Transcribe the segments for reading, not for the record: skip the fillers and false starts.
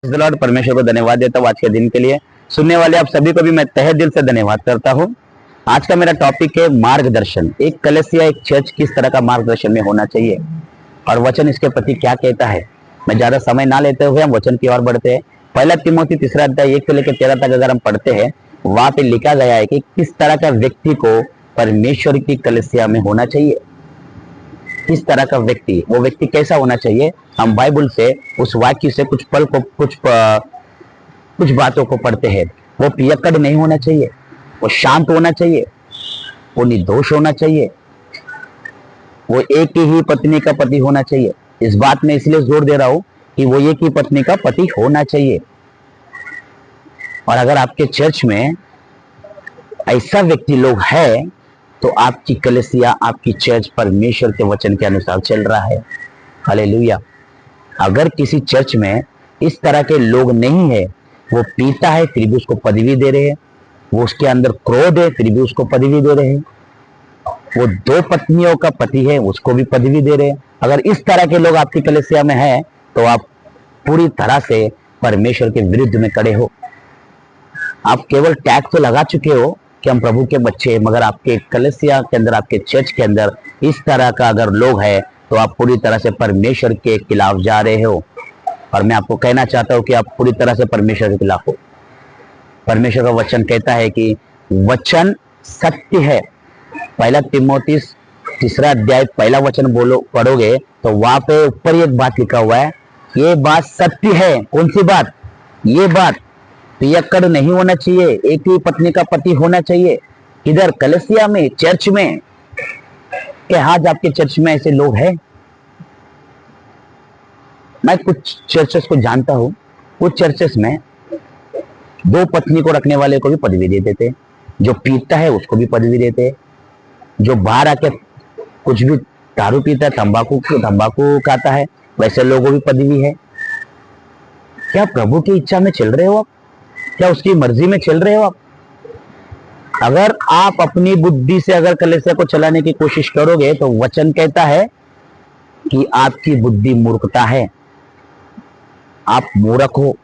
Lord, परमेश्वर को धन्यवाद देता हूँ आज के दिन के लिए। सुनने वाले आप सभी को भी मैं तहे दिल से धन्यवाद करता हूँ। आज का मेरा टॉपिक है मार्गदर्शन। एक कलीसिया, एक चर्च किस तरह का मार्गदर्शन में होना चाहिए और वचन इसके प्रति क्या कहता है। मैं ज्यादा समय ना लेते हुए हम वचन की ओर बढ़ते हैं। पहला तिमोथी 3 अध्याय 1 से लेकर 13 तक अगर हम पढ़ते हैं, वहां पे लिखा गया है कि किस तरह का व्यक्ति को परमेश्वर की कलीसिया में होना चाहिए। किस तरह का व्यक्ति, वो व्यक्ति कैसा होना चाहिए। हम बाइबल से उस वाक्य से कुछ पल को कुछ बातों को पढ़ते हैं। वो पियक्कड़ नहीं होना चाहिए, वो शांत होना चाहिए, वो निर्दोष होना चाहिए, वो एक ही पत्नी का पति होना चाहिए। इस बात में इसलिए जोर दे रहा हूं कि वो एक ही पत्नी का पति होना चाहिए। और अगर आपके चर्च में ऐसा व्यक्ति लोग है तो आपकी कलीसिया, आपकी चर्च परमेश्वर के वचन के अनुसार चल रहा है। हालेलुया। अगर किसी चर्च में इस तरह के लोग नहीं है, वो पीता है फिर भी उसको पदवी दे रहे हैं, वो उसके अंदर क्रोध है फिर भी उसको पदवी दे रहे हैं, वो 2 पत्नियों का पति है उसको भी पदवी दे रहे हैं, अगर इस तरह के लोग आपकी कलीसिया में हैं तो आप पूरी तरह से परमेश्वर के विरुद्ध में खड़े हो। आप केवल टैग तो लगा चुके हो कि हम प्रभु के बच्चे हैं, मगर आपके कलीसिया के अंदर, आपके चर्च के अंदर इस तरह का अगर लोग है तो आप पूरी तरह से परमेश्वर के खिलाफ जा रहे हो। और मैं आपको कहना चाहता हूं कि आप पूरी तरह से परमेश्वर के खिलाफ हो। परमेश्वर का वचन कहता है कि वचन सत्य है। पहला तिमोथी 3 अध्याय पहला वचन पढ़ोगे तो वहां पे ऊपर एक बात लिखा हुआ है, ये बात सत्य है। कौन सी बात? ये बात, पियक्कड़ नहीं होना चाहिए, एक ही पत्नी का पति होना चाहिए। इधर कलीसिया में, चर्च में। क्या आज आपके चर्च में ऐसे लोग हैं? मैं कुछ चर्चेस को जानता हूं, कुछ चर्चेस में 2 पत्नी को रखने वाले को भी पदवी दे देते, जो पीता है उसको भी पदवी देते, जो बाहर आके कुछ भी दारू पीता है, तंबाकू खाता है, वैसे लोगों को भी पदवी है। क्या प्रभु की इच्छा में चल रहे हो आप? क्या उसकी मर्जी में चल रहे हो आप? अगर आप अपनी बुद्धि से अगर कलीसिया को चलाने की कोशिश करोगे तो वचन कहता है कि आपकी बुद्धि मूर्खता है, आप मूर्ख हो,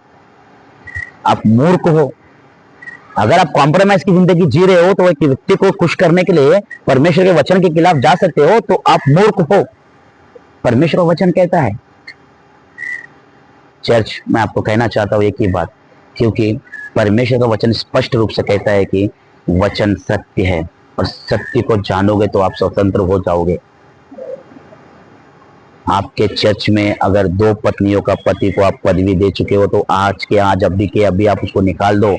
आप मूर्ख हो। अगर आप कॉम्प्रोमाइज की जिंदगी जी रहे हो तो एक व्यक्ति को खुश करने के लिए परमेश्वर के वचन के खिलाफ जा सकते हो, तो आप मूर्ख हो। परमेश्वर का वचन कहता है। चर्च, मैं आपको कहना चाहता हूं एक ही बात, क्योंकि परमेश्वर का वचन स्पष्ट रूप से कहता है कि वचन सत्य है और सत्य को जानोगे तो आप स्वतंत्र हो जाओगे। आपके चर्च में अगर 2 पत्नियों का पति को आप पदवी दे चुके हो तो आज के आज, अभी के अभी आप उसको निकाल दो।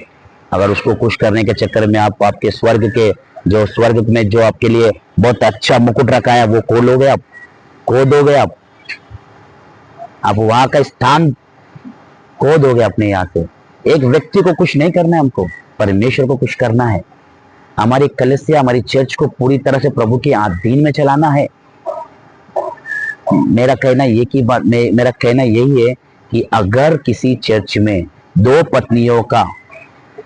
अगर उसको खुश करने के चक्कर में आप आपके स्वर्ग में जो आपके लिए बहुत अच्छा मुकुट रखा है वो खो लोगे, आप खो दोगे। आप वहां का स्थान खो दोगे अपने यहाँ से। एक व्यक्ति को खुश नहीं करना है, हमको परमेश्वर को खुश करना है। हमारी कलीसिया, हमारी चर्च को पूरी तरह से प्रभु के अधीन में चलाना है। मेरा कहना यही है कि अगर किसी चर्च में 2 पत्नियों का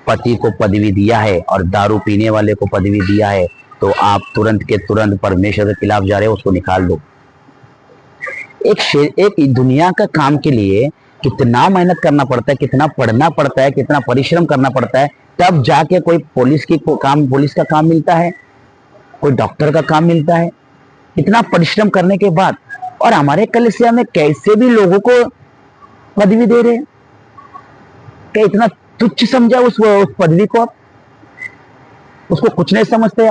पति को पदवी दिया है और दारू पीने वाले को पदवी दिया है तो आप तुरंत के तुरंत परमेश्वर के खिलाफ जा रहे हो, उसको निकाल दो। एक दुनिया का काम के लिए कितना मेहनत करना पड़ता है, कितना पढ़ना पड़ता है, कितना परिश्रम करना पड़ता है, तब जाके कोई पुलिस का काम मिलता है, कोई डॉक्टर का काम मिलता है, इतना परिश्रम करने के बाद। और हमारे कलीसिया में कैसे भी लोगों को पदवी दे रहे हैं। क्या इतना तुच्छ समझा उस पदवी को? आप उसको कुछ नहीं समझते।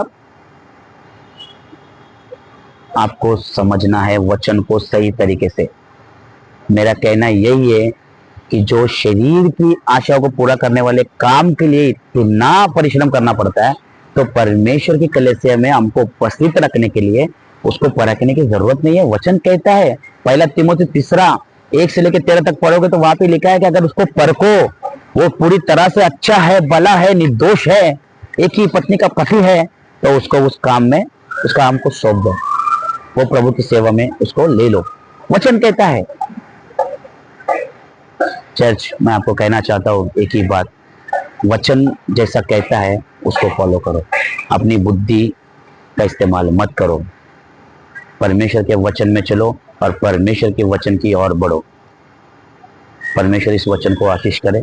आपको समझना है वचन को सही तरीके से। मेरा कहना यही है कि जो शरीर की आशाओं को पूरा करने वाले काम के लिए इतना परिश्रम करना पड़ता है, तो परमेश्वर की कलीसिया में हमको उपस्थित रखने के लिए उसको परखने की जरूरत नहीं है। वचन कहता है, पहला तिमोथी 3 1 से लेकर 13 तक पढ़ोगे तो वहां पे लिखा है कि अगर उसको परखो, वो पूरी तरह से अच्छा है, भला है, निर्दोष है, एक ही पत्नी का पति है, तो उसको उस काम को सौंप दो, वो प्रभु की सेवा में उसको ले लो। वचन कहता है। चर्च, मैं आपको कहना चाहता हूँ एक ही बात, वचन जैसा कहता है उसको फॉलो करो। अपनी बुद्धि का इस्तेमाल मत करो। परमेश्वर के वचन में चलो और परमेश्वर के वचन की ओर बढ़ो। परमेश्वर इस वचन को आशीष करे।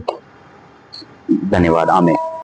धन्यवाद। आमीन।